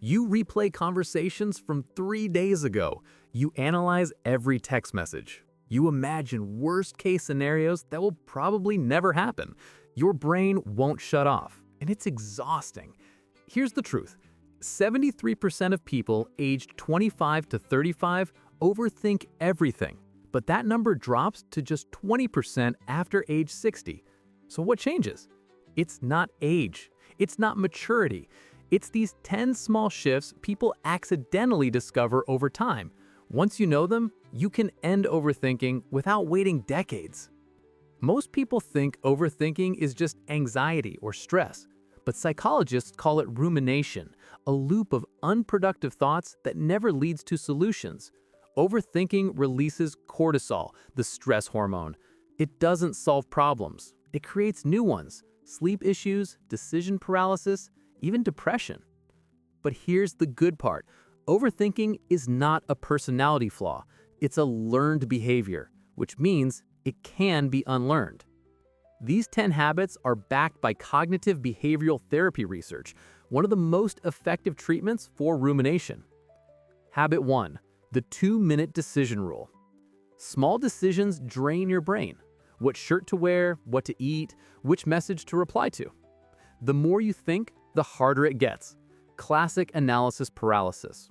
You replay conversations from 3 days ago. You analyze every text message. You imagine worst-case scenarios that will probably never happen. Your brain won't shut off, and it's exhausting. Here's the truth. 73% of people aged 25 to 35 overthink everything, but that number drops to just 20% after age 60. So what changes? It's not age. It's not maturity. It's these 10 small shifts people accidentally discover over time. Once you know them, you can end overthinking without waiting decades. Most people think overthinking is just anxiety or stress, but psychologists call it rumination, a loop of unproductive thoughts that never leads to solutions. Overthinking releases cortisol, the stress hormone. It doesn't solve problems. It creates new ones: sleep issues, decision paralysis, even depression. But here's the good part. Overthinking is not a personality flaw. It's a learned behavior, which means it can be unlearned. These 10 habits are backed by cognitive behavioral therapy research, one of the most effective treatments for rumination. Habit 1. The 2-minute decision rule. Small decisions drain your brain. What shirt to wear, what to eat, which message to reply to. The more you think, the harder it gets. Classic analysis paralysis.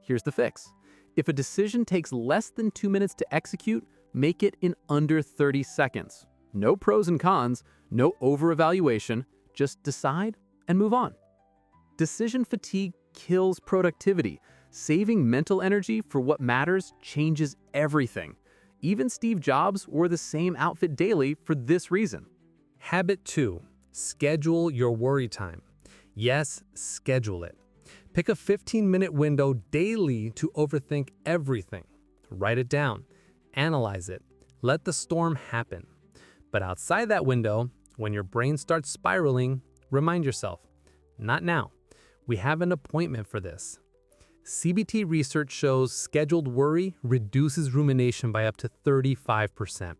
Here's the fix. If a decision takes less than 2 minutes to execute, make it in under 30 seconds. No pros and cons, no over-evaluation, just decide and move on. Decision fatigue kills productivity. Saving mental energy for what matters changes everything. Even Steve Jobs wore the same outfit daily for this reason. Habit 2. Schedule your worry time. Yes, schedule it. Pick a 15-minute window daily to overthink everything. Write it down. Analyze it. Let the storm happen. But outside that window, when your brain starts spiraling, remind yourself, not now. We have an appointment for this. CBT research shows scheduled worry reduces rumination by up to 35%.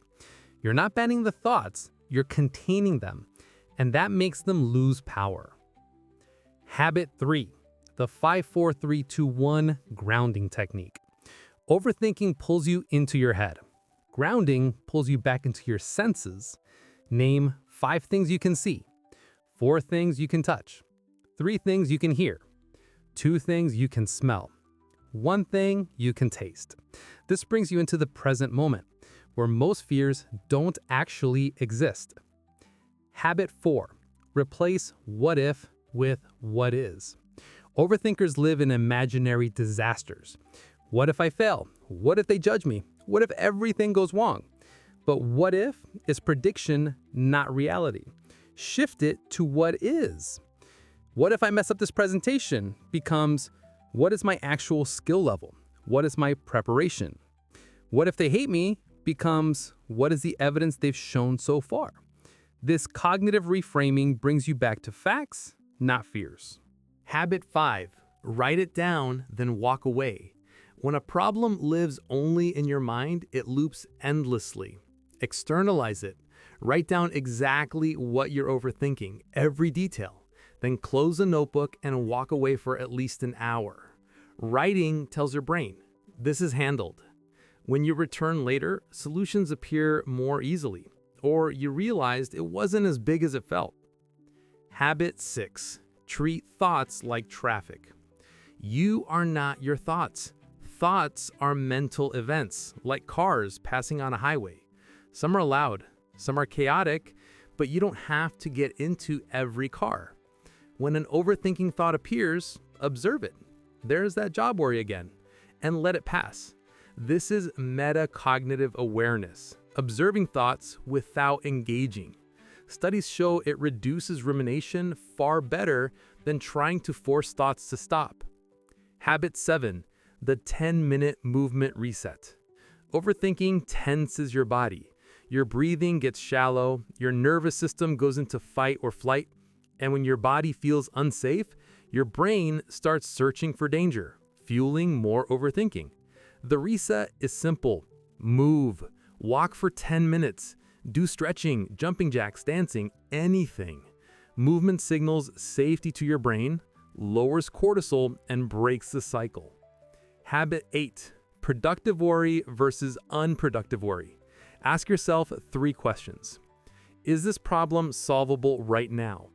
You're not banning the thoughts, you're containing them, and that makes them lose power. Habit 3. The 5-4-3-2-1 grounding technique. Overthinking pulls you into your head. Grounding pulls you back into your senses. Name 5 things you can see, 4 things you can touch, 3 things you can hear, 2 things you can smell, 1 thing you can taste. This brings you into the present moment, where most fears don't actually exist. Habit 4. Replace what if with what is. Overthinkers live in imaginary disasters. What if I fail? What if they judge me? What if everything goes wrong? But what if is prediction, not reality. Shift it to what is. What if I mess up this presentation becomes, what is my actual skill level? What is my preparation? What if they hate me becomes, what is the evidence they've shown so far? This cognitive reframing brings you back to facts, not fears. Habit 5. Write it down, then walk away. When a problem lives only in your mind, it loops endlessly. Externalize it. Write down exactly what you're overthinking, every detail. Then close a notebook and walk away for at least an hour. Writing tells your brain, this is handled. When you return later, solutions appear more easily, or you realized it wasn't as big as it felt. Habit 6. Treat thoughts like traffic. You are not your thoughts. Thoughts are mental events, like cars passing on a highway. Some are loud, some are chaotic, but you don't have to get into every car. When an overthinking thought appears, observe it. There's that job worry again, and let it pass. This is metacognitive awareness, observing thoughts without engaging. Studies show it reduces rumination far better than trying to force thoughts to stop. Habit 7. The 10-minute movement reset. Overthinking tenses your body. Your breathing gets shallow, your nervous system goes into fight or flight, and when your body feels unsafe, your brain starts searching for danger, fueling more overthinking. The reset is simple. Move. Walk for 10 minutes. Do stretching, jumping jacks, dancing, anything. Movement signals safety to your brain, lowers cortisol, and breaks the cycle. Habit 8. Productive worry versus unproductive worry. Ask yourself 3 questions. Is this problem solvable right now?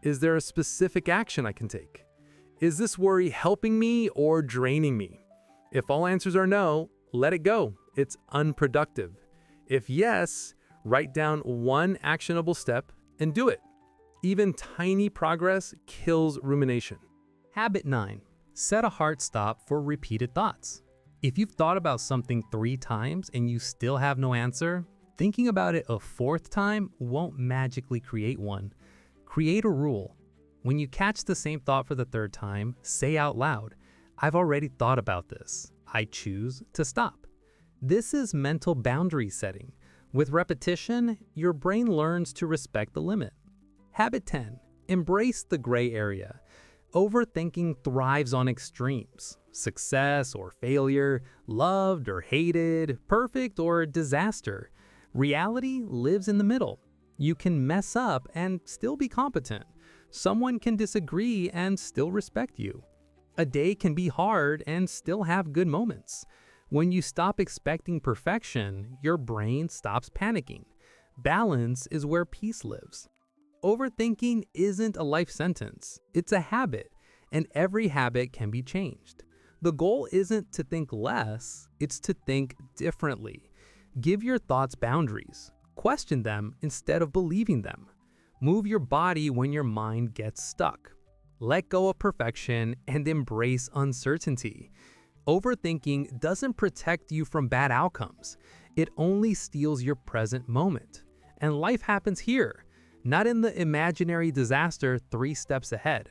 Is there a specific action I can take? Is this worry helping me or draining me? If all answers are no, let it go. It's unproductive. If yes, write down one actionable step and do it. Even tiny progress kills rumination. Habit 9. Set a hard stop for repeated thoughts. If you've thought about something 3 times and you still have no answer, thinking about it a 4th time won't magically create one. Create a rule. When you catch the same thought for the 3rd time, say out loud, "I've already thought about this. I choose to stop." This is mental boundary setting. With repetition, your brain learns to respect the limit. Habit 10. Embrace the gray area. Overthinking thrives on extremes: success or failure, loved or hated, perfect or disaster. Reality lives in the middle. You can mess up and still be competent. Someone can disagree and still respect you. A day can be hard and still have good moments. When you stop expecting perfection, your brain stops panicking. Balance is where peace lives. Overthinking isn't a life sentence, it's a habit, and every habit can be changed. The goal isn't to think less, it's to think differently. Give your thoughts boundaries. Question them instead of believing them. Move your body when your mind gets stuck. Let go of perfection and embrace uncertainty. Overthinking doesn't protect you from bad outcomes. It only steals your present moment. And life happens here, not in the imaginary disaster 3 steps ahead.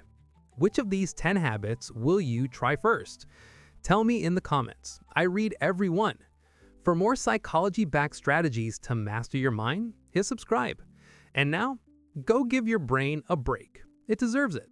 Which of these 10 habits will you try first? Tell me in the comments. I read every one. For more psychology-backed strategies to master your mind, hit subscribe. And now, go give your brain a break. It deserves it.